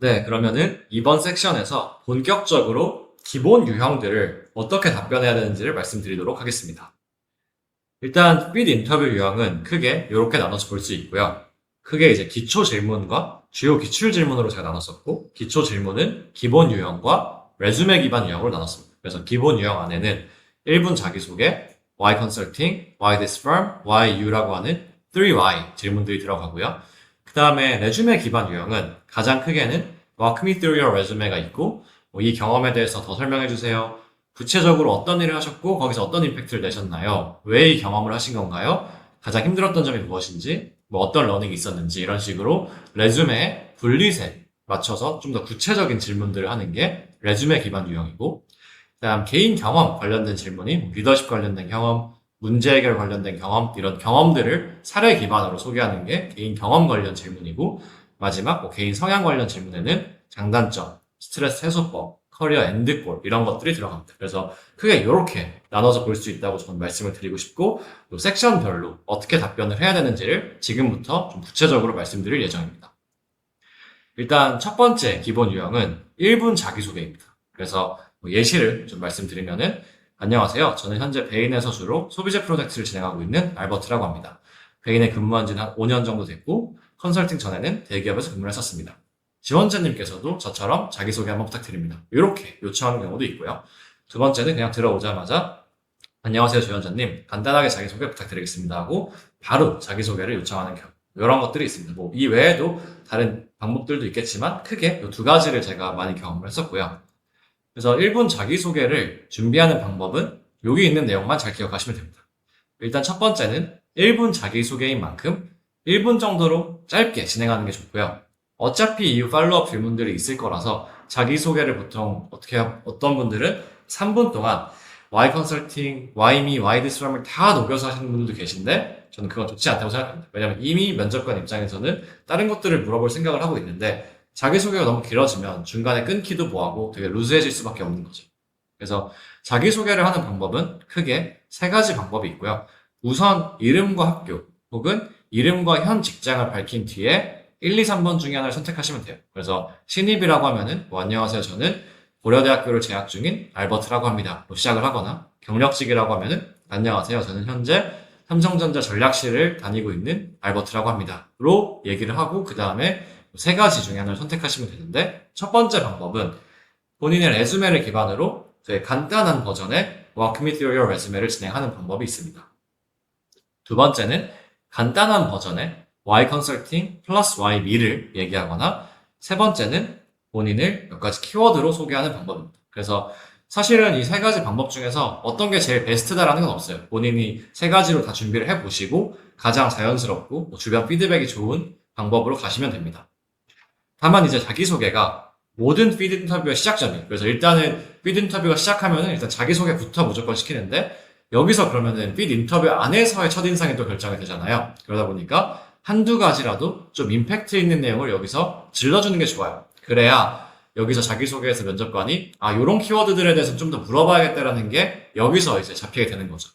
네, 그러면은 이번 섹션에서 본격적으로 기본 유형들을 어떻게 답변해야 되는지를 말씀드리도록 하겠습니다. 일단 필드 인터뷰 유형은 크게 이렇게 나눠서 볼 수 있고요. 크게 이제 기초 질문과 주요 기출 질문으로 제가 나눴었고, 기초 질문은 기본 유형과 레주메 기반 유형으로 나눴습니다. 그래서 기본 유형 안에는 1분 자기소개, why consulting, why this firm, why you라고 하는 3why 질문들이 들어가고요. 그 다음에 레주메 기반 유형은 가장 크게는 walk me through your resume가 있고, 이 경험에 대해서 더 설명해 주세요. 구체적으로 어떤 일을 하셨고 거기서 어떤 임팩트를 내셨나요? 왜 이 경험을 하신 건가요? 가장 힘들었던 점이 무엇인지, 뭐 어떤 러닝이 있었는지 이런 식으로 레주메의 분리세 맞춰서 좀 더 구체적인 질문들을 하는 게 레주메 기반 유형이고, 그다음 개인 경험 관련된 질문이 뭐 리더십 관련된 경험, 문제 해결 관련된 경험 이런 경험들을 사례 기반으로 소개하는 게 개인 경험 관련 질문이고, 마지막 뭐 개인 성향 관련 질문에는 장단점, 스트레스 해소법, 커리어 엔드골 이런 것들이 들어갑니다. 그래서 크게 이렇게 나눠서 볼 수 있다고 저는 말씀을 드리고 싶고, 또 섹션별로 어떻게 답변을 해야 되는지를 지금부터 좀 구체적으로 말씀드릴 예정입니다. 일단 첫 번째 기본 유형은 1분 자기소개입니다. 그래서 뭐 예시를 좀 말씀드리면은, 안녕하세요. 저는 현재 베인에서 주로 소비재 프로젝트를 진행하고 있는 알버트라고 합니다. 베인에 근무한 지는 한 5년 정도 됐고, 컨설팅 전에는 대기업에서 근무를 했었습니다. 지원자님께서도 저처럼 자기소개 한번 부탁드립니다. 이렇게 요청하는 경우도 있고요. 두 번째는 그냥 들어오자마자 안녕하세요 지원자님, 간단하게 자기소개 부탁드리겠습니다 하고 바로 자기소개를 요청하는 경우, 이런 것들이 있습니다. 뭐 이 외에도 다른 방법들도 있겠지만 크게 이 두 가지를 제가 많이 경험을 했었고요. 그래서 1분 자기소개를 준비하는 방법은 여기 있는 내용만 잘 기억하시면 됩니다. 일단 첫 번째는 1분 자기소개인 만큼 1분 정도로 짧게 진행하는 게 좋고요. 어차피 이후 팔로우업 질문들이 있을 거라서 자기소개를 보통 어떤 분들은 3분 동안 why consulting, why me, why this firm을 다 녹여서 하시는 분들도 계신데, 저는 그건 좋지 않다고 생각합니다. 왜냐면 이미 면접관 입장에서는 다른 것들을 물어볼 생각을 하고 있는데 자기소개가 너무 길어지면 중간에 끊기도 뭐하고 되게 루즈해질 수밖에 없는 거죠. 그래서 자기소개를 하는 방법은 크게 세 가지 방법이 있고요. 우선 이름과 학교 혹은 이름과 현 직장을 밝힌 뒤에 1, 2, 3번 중에 하나를 선택하시면 돼요. 그래서 신입이라고 하면은 뭐 안녕하세요 저는 고려대학교를 재학 중인 알버트라고 합니다. 뭐 시작을 하거나, 경력직이라고 하면은 안녕하세요 저는 현재 삼성전자 전략실을 다니고 있는 알버트라고 합니다. 로 얘기를 하고 그 다음에 세 가지 중에 하나를 선택하시면 되는데, 첫 번째 방법은 본인의 레주메를 기반으로 되게 간단한 버전의 Walk me through your resume를 진행하는 방법이 있습니다. 두 번째는 간단한 버전의 Why consulting 플러스 Why me를 얘기하거나, 세 번째는 본인을 몇 가지 키워드로 소개하는 방법입니다. 그래서 사실은 이 세 가지 방법 중에서 어떤 게 제일 베스트다라는 건 없어요. 본인이 세 가지로 다 준비를 해보시고 가장 자연스럽고 뭐 주변 피드백이 좋은 방법으로 가시면 됩니다. 다만 이제 자기소개가 모든 피드 인터뷰의 시작점이에요. 그래서 일단은 피드 인터뷰가 시작하면은 일단 자기소개부터 무조건 시키는데, 여기서 그러면은 피드 인터뷰 안에서의 첫인상이 또 결정이 되잖아요. 그러다 보니까 한두 가지라도 좀 임팩트 있는 내용을 여기서 질러주는 게 좋아요. 그래야 여기서 자기소개에서 면접관이 요런 키워드들에 대해서 좀 더 물어봐야겠다라는 게 여기서 이제 잡히게 되는 거죠.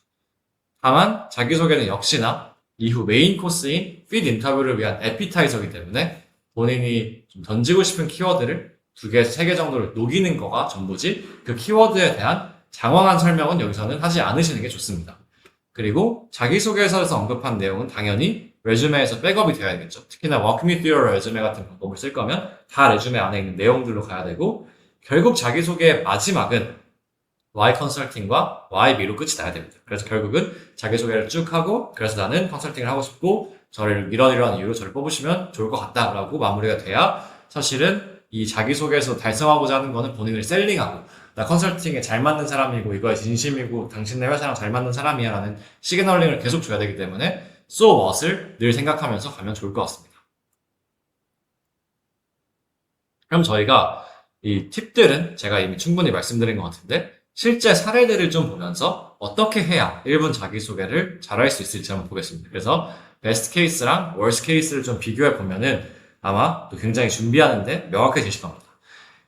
다만 자기소개는 역시나 이후 메인 코스인 피드 인터뷰를 위한 에피타이저이기 때문에 본인이 좀 던지고 싶은 키워드를 2개, 3개 정도를 녹이는 거가 전부지, 그 키워드에 대한 장황한 설명은 여기서는 하지 않으시는 게 좋습니다. 그리고 자기소개서에서 언급한 내용은 당연히 레주메에서 백업이 되어야겠죠. 특히나 Walk me through your resume 같은 방법을 쓸 거면 다 레주메 안에 있는 내용들로 가야 되고, 결국 자기소개의 마지막은 Why consulting과 Why me로 끝이 나야 됩니다. 그래서 결국은 자기소개를 쭉 하고, 그래서 나는 컨설팅을 하고 싶고 저를 이런 이유로 저를 뽑으시면 좋을 것 같다라고 마무리가 돼야, 사실은 이 자기소개에서 달성하고자 하는 거는 본인을 셀링하고 나 컨설팅에 잘 맞는 사람이고 이거에 진심이고 당신네 회사랑 잘 맞는 사람이야 라는 시그널링을 계속 줘야 되기 때문에 so what을 늘 생각하면서 가면 좋을 것 같습니다. 그럼 저희가 이 팁들은 제가 이미 충분히 말씀드린 것 같은데, 실제 사례들을 좀 보면서 어떻게 해야 1분 자기소개를 잘할 수 있을지 한번 보겠습니다. 그래서 베스트 케이스랑 월스트 케이스를 좀 비교해 보면은 아마 또 굉장히 준비하는데 명확해지실 겁니다.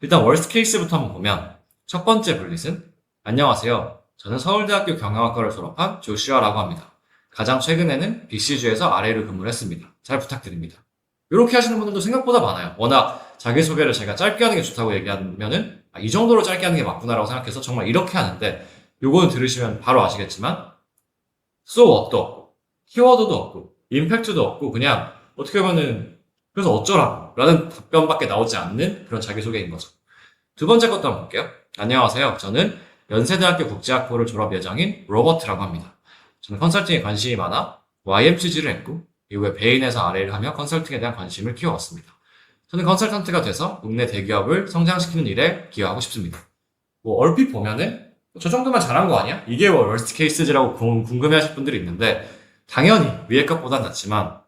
일단 월스트 케이스부터 한번 보면, 첫 번째 블릿은 안녕하세요. 저는 서울대학교 경영학과를 졸업한 조슈아라고 합니다. 가장 최근에는 BC주에서 RA로 근무를 했습니다. 잘 부탁드립니다. 이렇게 하시는 분들도 생각보다 많아요. 워낙 자기소개를 제가 짧게 하는 게 좋다고 얘기하면은 이 정도로 짧게 하는 게 맞구나라고 생각해서 정말 이렇게 하는데 요거는 들으시면 바로 아시겠지만 so what도 없고 키워드도 없고 임팩트도 없고 그냥 어떻게 보면은 그래서 어쩌라고 라는 답변밖에 나오지 않는 그런 자기소개인 거죠. 두 번째 것도 한번 볼게요. 안녕하세요. 저는 연세대학교 국제학부를 졸업 예정인 로버트라고 합니다. 저는 컨설팅에 관심이 많아 YMCG를 했고 이후에 베인에서 RA를 하며 컨설팅에 대한 관심을 키워왔습니다. 저는 컨설턴트가 돼서 국내 대기업을 성장시키는 일에 기여하고 싶습니다. 뭐 얼핏 보면은 저 정도만 잘한 거 아니야? 이게 뭐 월스트 케이스지라고 궁금해하실 분들이 있는데 당연히 위에 것보단 낫지만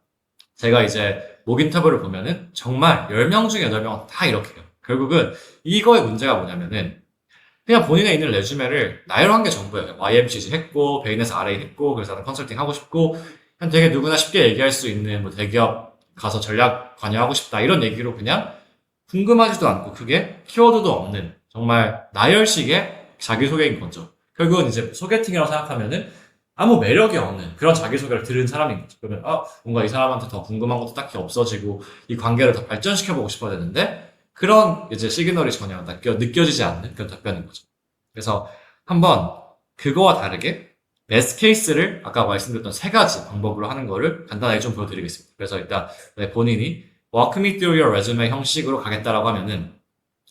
제가 이제 목 인터뷰를 보면은 정말 10명 중에 8명은 다 이렇게 해요. 결국은 이거의 문제가 뭐냐면은 그냥 본인에 있는 레주메를 나열한 게 전부예요. YMCG 했고 베인에서 RA 했고 그래서 나는 컨설팅 하고 싶고 그냥 되게 누구나 쉽게 얘기할 수 있는 뭐 대기업 가서 전략 관여하고 싶다 이런 얘기로 그냥 궁금하지도 않고 크게 키워드도 없는 정말 나열식의 자기소개인 거죠. 결국은 이제 소개팅이라고 생각하면은 아무 매력이 없는 그런 자기소개를 들은 사람인 거죠. 그러면 뭔가 이 사람한테 더 궁금한 것도 딱히 없어지고 이 관계를 더 발전시켜보고 싶어야 되는데 그런 이제 시그널이 전혀 느껴지지 않는 그런 답변인 거죠. 그래서 한번 그거와 다르게 베스트 케이스를 아까 말씀드렸던 세 가지 방법으로 하는 거를 간단하게 좀 보여드리겠습니다. 그래서 일단 본인이 walk me through your resume 형식으로 가겠다라고 하면은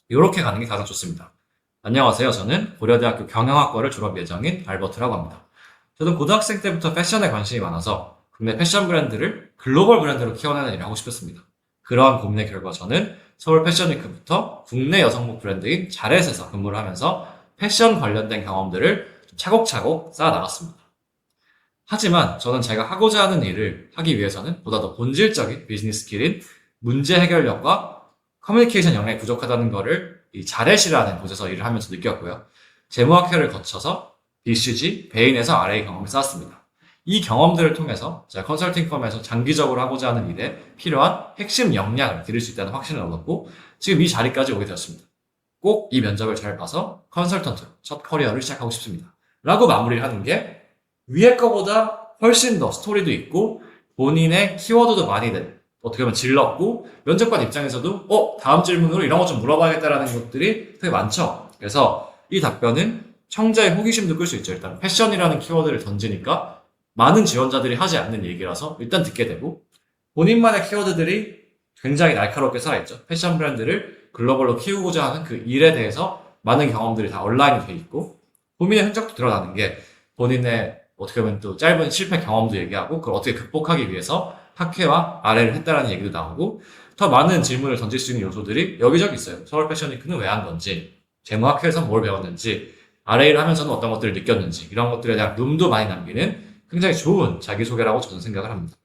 이렇게 가는 게 가장 좋습니다. 안녕하세요. 저는 고려대학교 경영학과를 졸업 예정인 알버트라고 합니다. 저는 고등학생 때부터 패션에 관심이 많아서 국내 패션 브랜드를 글로벌 브랜드로 키워내는 일을 하고 싶었습니다. 그러한 고민의 결과 저는 서울 패션위크부터 국내 여성복 브랜드인 자렛에서 근무를 하면서 패션 관련된 경험들을 차곡차곡 쌓아 나갔습니다. 하지만 저는 제가 하고자 하는 일을 하기 위해서는 보다 더 본질적인 비즈니스 스킬인 문제 해결력과 커뮤니케이션 역량이 부족하다는 것을 이 자렛이라는 곳에서 일을 하면서 느꼈고요. 재무학회를 거쳐서 BCG, 베인에서 RA 경험을 쌓았습니다. 이 경험들을 통해서 제가 컨설팅 펌에서 장기적으로 하고자 하는 일에 필요한 핵심 역량을 드릴 수 있다는 확신을 얻었고 지금 이 자리까지 오게 되었습니다. 꼭 이 면접을 잘 봐서 컨설턴트로 첫 커리어를 시작하고 싶습니다. 라고 마무리를 하는 게 위에 거보다 훨씬 더 스토리도 있고 본인의 키워드도 많이 어떻게 보면 질렀고 면접관 입장에서도 다음 질문으로 이런 거 좀 물어봐야겠다라는 것들이 되게 많죠. 그래서 이 답변은 청자의 호기심도 끌 수 있죠. 일단 패션이라는 키워드를 던지니까 많은 지원자들이 하지 않는 얘기라서 일단 듣게 되고 본인만의 키워드들이 굉장히 날카롭게 살아있죠. 패션 브랜드를 글로벌로 키우고자 하는 그 일에 대해서 많은 경험들이 다 온라인이 돼 있고 고민의 흔적도 드러나는 게 본인의 어떻게 보면 또 짧은 실패 경험도 얘기하고 그걸 어떻게 극복하기 위해서 학회와 RA를 했다라는 얘기도 나오고 더 많은 질문을 던질 수 있는 요소들이 여기저기 있어요. 서울 패션위크는 왜 한 건지, 재무학회에서 뭘 배웠는지, RA를 하면서는 어떤 것들을 느꼈는지 이런 것들에 대한 룸도 많이 남기는 굉장히 좋은 자기소개라고 저는 생각을 합니다.